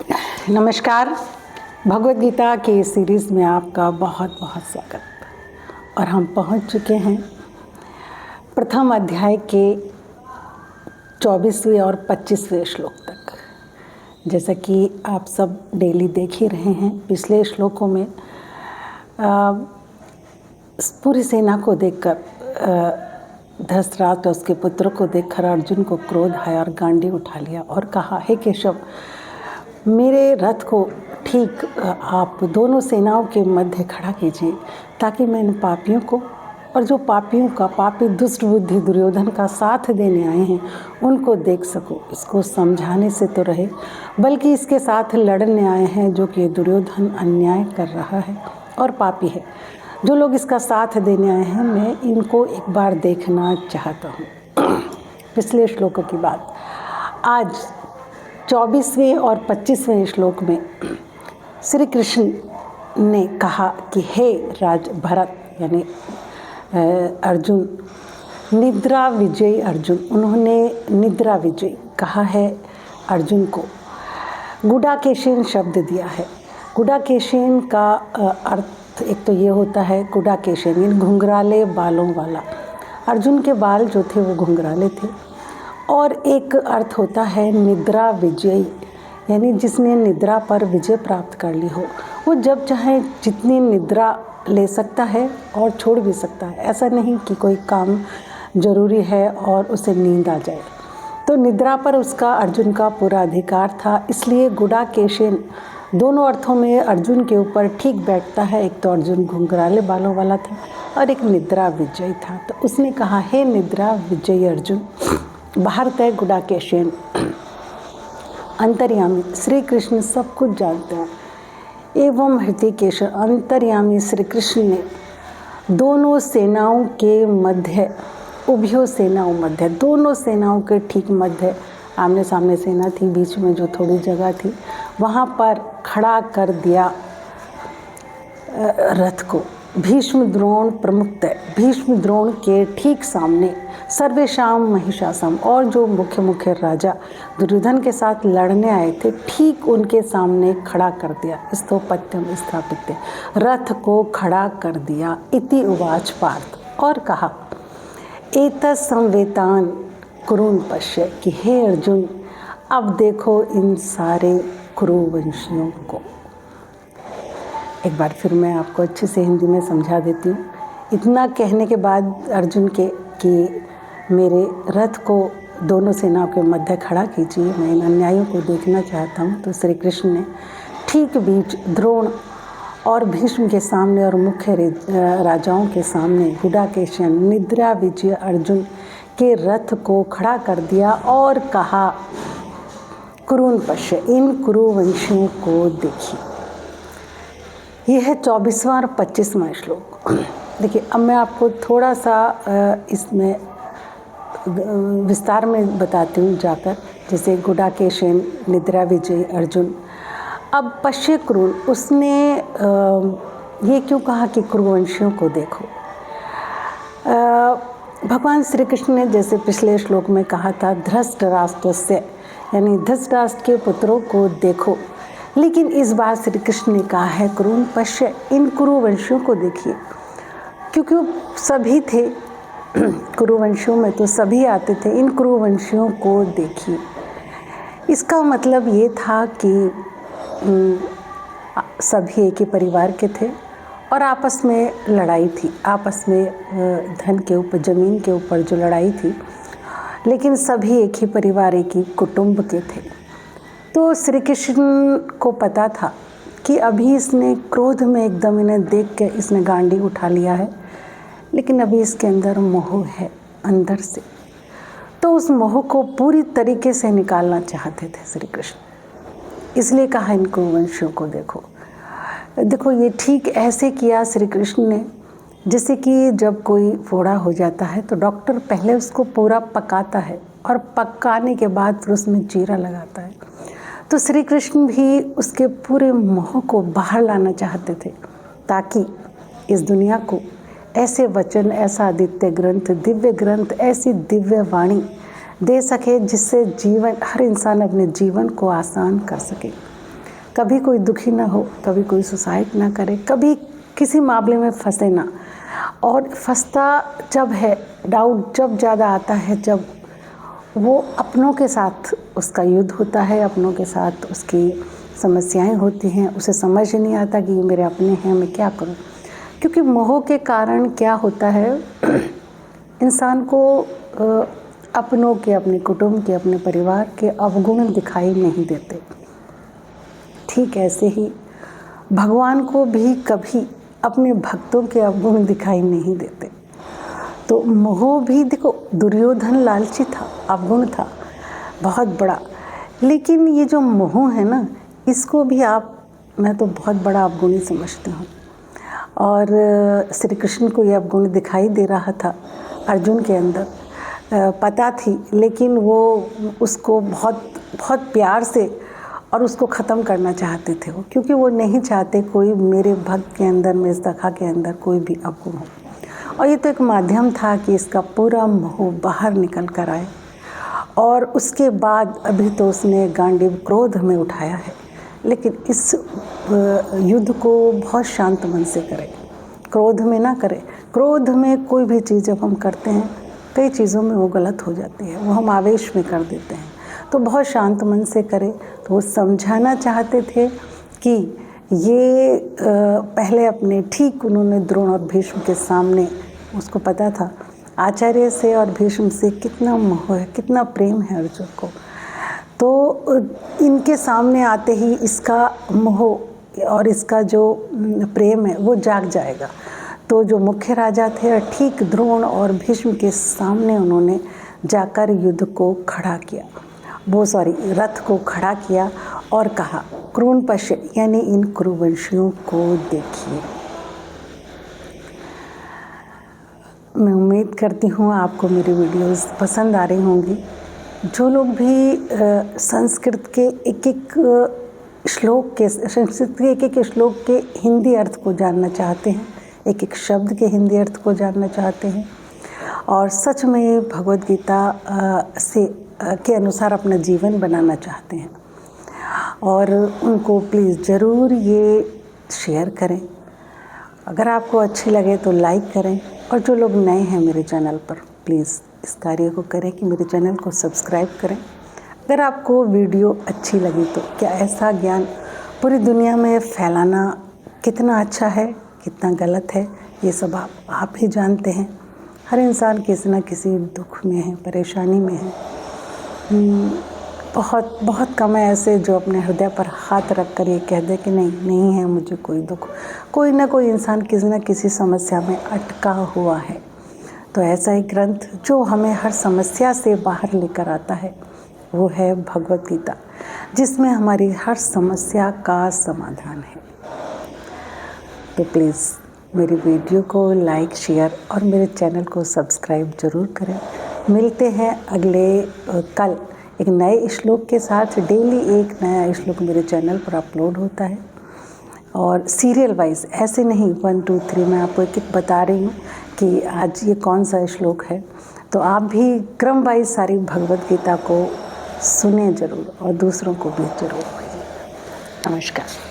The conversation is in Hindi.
नमस्कार। भगवद गीता के सीरीज़ में आपका बहुत बहुत स्वागत। और हम पहुंच चुके हैं प्रथम अध्याय के 24वें और 25वें श्लोक तक। जैसा कि आप सब डेली देख ही रहे हैं, पिछले श्लोकों में पूरी सेना को देखकर धृतराष्ट्र और उसके पुत्रों को देखकर अर्जुन को क्रोध आया और गांडी उठा लिया और कहा, हे केशव, मेरे रथ को ठीक आप दोनों सेनाओं के मध्य खड़ा कीजिए ताकि मैं इन पापियों को और जो पापियों का पापी दुष्ट बुद्धि दुर्योधन का साथ देने आए हैं उनको देख सकूं। इसको समझाने से तो रहे बल्कि इसके साथ लड़ने आए हैं जो कि दुर्योधन अन्याय कर रहा है और पापी है। जो लोग इसका साथ देने आए हैं मैं इनको एक बार देखना चाहता हूँ। पिछले श्लोकों की बात आज 24वें और 25वें श्लोक में श्री कृष्ण ने कहा कि हे राज भरत यानी अर्जुन, निद्रा विजयी अर्जुन, उन्होंने निद्रा विजयी कहा है अर्जुन को। गुडाकेशन शब्द दिया है। गुडाकेशन का अर्थ एक तो ये होता है, गुडाकेशन यानी घुंघराले बालों वाला। अर्जुन के बाल जो थे वो घुंघराले थे। और एक अर्थ होता है निद्रा विजयी यानी जिसने निद्रा पर विजय प्राप्त कर ली हो। वो जब चाहे जितनी निद्रा ले सकता है और छोड़ भी सकता है। ऐसा नहीं कि कोई काम जरूरी है और उसे नींद आ जाए। तो निद्रा पर उसका अर्जुन का पूरा अधिकार था, इसलिए गुडाकेशन दोनों अर्थों में अर्जुन के ऊपर ठीक बैठता है। एक तो अर्जुन घुंघराले बालों वाला था और एक निद्रा विजयी था। तो उसने कहा, हे निद्रा विजयी अर्जुन, भारत है गुडाकेशन अंतर्यामी। श्री कृष्ण सब कुछ जानते हैं। एवं हृतिकेश अंतर्यामी श्री कृष्ण ने दोनों सेनाओं के मध्य, उभयो सेनाओं मध्य, दोनों सेनाओं के ठीक मध्य, आमने सामने सेना थी, बीच में जो थोड़ी जगह थी वहाँ पर खड़ा कर दिया रथ को। भीष्म द्रोण प्रमुख, भीष्म द्रोण के ठीक सामने सर्वेशाम महिषासम, और जो मुख्य राजा दुर्योधन के साथ लड़ने आए थे ठीक उनके सामने खड़ा कर दिया। स्थोपत्यम स्थापित, रथ को खड़ा कर दिया। इति उवाच पार्थ, और कहा, एतत् संवेतान कुरुन पश्य, कि हे अर्जुन अब देखो इन सारे कुरुवंशियों को। एक बार फिर मैं आपको अच्छे से हिंदी में समझा देती हूँ। इतना कहने के बाद अर्जुन के कि मेरे रथ को दोनों सेनाओं के मध्य खड़ा कीजिए, मैं इन अन्यायों को देखना चाहता हूँ, तो श्री कृष्ण ने ठीक बीच द्रोण और भीष्म के सामने और मुख्य राजाओं के सामने गुडाकेशन निद्रा विजय अर्जुन के रथ को खड़ा कर दिया और कहा, कुरुन पश्य, इन कुरुवंशियों को देखिए। यह है 24वां और 25वां श्लोक। देखिए, अब मैं आपको थोड़ा सा इसमें विस्तार में बताती हूँ जाकर। जैसे गुडाकेशन निद्रा विजयी अर्जुन, अब पश्य कुरुन, उसने ये क्यों कहा कि कुरुवंशियों को देखो। भगवान श्री कृष्ण ने जैसे पिछले श्लोक में कहा था, धृतराष्ट्र से यानी धृतराष्ट्र के पुत्रों को देखो, लेकिन इस बार श्री कृष्ण ने कहा है कुरुन पश्य, इन कुरुवंशियों को देखिए, क्योंकि वो सभी थे। कुरुवंशियों में तो सभी आते थे, इन कुरुवंशियों को देखिए। इसका मतलब ये था कि सभी एक ही परिवार के थे और आपस में लड़ाई थी, आपस में धन के ऊपर, ज़मीन के ऊपर जो लड़ाई थी, लेकिन सभी एक ही परिवार, एक ही कुटुंब के थे। तो श्री कृष्ण को पता था कि अभी इसने क्रोध में एकदम इन्हें देख के इसने गांडी उठा लिया है, लेकिन अभी इसके अंदर मोह है अंदर से। तो उस मोह को पूरी तरीके से निकालना चाहते थे श्री कृष्ण, इसलिए कहा इन कुरुवंशियों को देखो। देखो, ये ठीक ऐसे किया श्री कृष्ण ने जैसे कि जब कोई फोड़ा हो जाता है तो डॉक्टर पहले उसको पूरा पकाता है और पकाने के बाद फिर उसमें चीरा लगाता है। तो श्री कृष्ण भी उसके पूरे मोह को बाहर लाना चाहते थे ताकि इस दुनिया को ऐसे वचन, ऐसा आदित्य ग्रंथ, दिव्य ग्रंथ, ऐसी दिव्य वाणी दे सके जिससे जीवन, हर इंसान अपने जीवन को आसान कर सके। कभी कोई दुखी ना हो, कभी कोई सुसाइड ना करे, कभी किसी मामले में फंसे ना। और फंसता जब है, डाउट जब ज़्यादा आता है, जब वो अपनों के साथ उसका युद्ध होता है, अपनों के साथ उसकी समस्याएं होती हैं, उसे समझ नहीं आता कि ये मेरे अपने हैं, मैं क्या करूं। क्योंकि मोह के कारण क्या होता है, इंसान को अपनों के, अपने कुटुंब के, अपने परिवार के अवगुण दिखाई नहीं देते। ठीक ऐसे ही भगवान को भी कभी अपने भक्तों के अवगुण दिखाई नहीं देते। तो मोह भी देखो, दुर्योधन लालची था, अवगुण था बहुत बड़ा, लेकिन ये जो मोह है ना, इसको भी मैं तो बहुत बड़ा अवगुण ही समझती हूँ। और श्री कृष्ण को ये अवगुण दिखाई दे रहा था अर्जुन के अंदर, पता थी, लेकिन वो उसको बहुत बहुत प्यार से और उसको ख़त्म करना चाहते थे वो, क्योंकि वो नहीं चाहते कोई मेरे भक्त के अंदर, मेरे सखा के अंदर कोई भी अवगुण हो। और ये तो एक माध्यम था कि इसका पूरा मोह बाहर निकल कर आए। और उसके बाद अभी तो उसने गांडीव क्रोध में उठाया है, लेकिन इस युद्ध को बहुत शांत मन से करें, क्रोध में ना करें। क्रोध में कोई भी चीज़ जब हम करते हैं, कई चीज़ों में वो गलत हो जाती है, वो हम आवेश में कर देते हैं। तो बहुत शांत मन से करें। तो वो समझाना चाहते थे कि ये पहले अपने, ठीक उन्होंने द्रोण और भीष्म के सामने, उसको पता था आचार्य से और भीष्म से कितना मोह है, कितना प्रेम है अर्जुन को। तो इनके सामने आते ही इसका मोह और इसका जो प्रेम है वो जाग जाएगा। तो जो मुख्य राजा थे, ठीक द्रोण और भीष्म के सामने उन्होंने जाकर युद्ध को खड़ा किया, रथ को खड़ा किया और कहा, क्रून पश्य, यानी इन कुरुवंशियों को देखिए। मैं उम्मीद करती हूँ आपको मेरी वीडियोस पसंद आ रही होंगी। जो लोग भी संस्कृत के एक एक श्लोक के हिंदी अर्थ को जानना चाहते हैं, एक एक शब्द के हिंदी अर्थ को जानना चाहते हैं, और सच में भगवद गीता के अनुसार अपना जीवन बनाना चाहते हैं, और उनको प्लीज़ ज़रूर ये शेयर करें। अगर आपको अच्छी लगे तो लाइक करें, और जो लोग नए हैं मेरे चैनल पर, प्लीज़ इस कार्य को करें कि मेरे चैनल को सब्सक्राइब करें। अगर आपको वीडियो अच्छी लगी तो क्या ऐसा ज्ञान पूरी दुनिया में फैलाना कितना अच्छा है, कितना गलत है, ये सब आप ही जानते हैं। हर इंसान किसी न किसी दुख में है, परेशानी में है। बहुत बहुत कम है ऐसे जो अपने हृदय पर हाथ रख कर ये कह दे कि नहीं है मुझे कोई दुख। कोई ना कोई इंसान किसी न किसी समस्या में अटका हुआ है। तो ऐसा ही ग्रंथ जो हमें हर समस्या से बाहर लेकर आता है वो है भगवद गीता, जिसमें हमारी हर समस्या का समाधान है। तो प्लीज़ मेरी वीडियो को लाइक, शेयर और मेरे चैनल को सब्सक्राइब ज़रूर करें। मिलते हैं अगले कल एक नए श्लोक के साथ। डेली एक नया श्लोक मेरे चैनल पर अपलोड होता है, और सीरियल वाइज, ऐसे नहीं 1 2 3 मैं आपको एक एक बता रही हूँ कि आज ये कौन सा श्लोक है। तो आप भी क्रम वाइज सारी भगवद गीता को सुने ज़रूर, और दूसरों को भी ज़रूर। नमस्कार।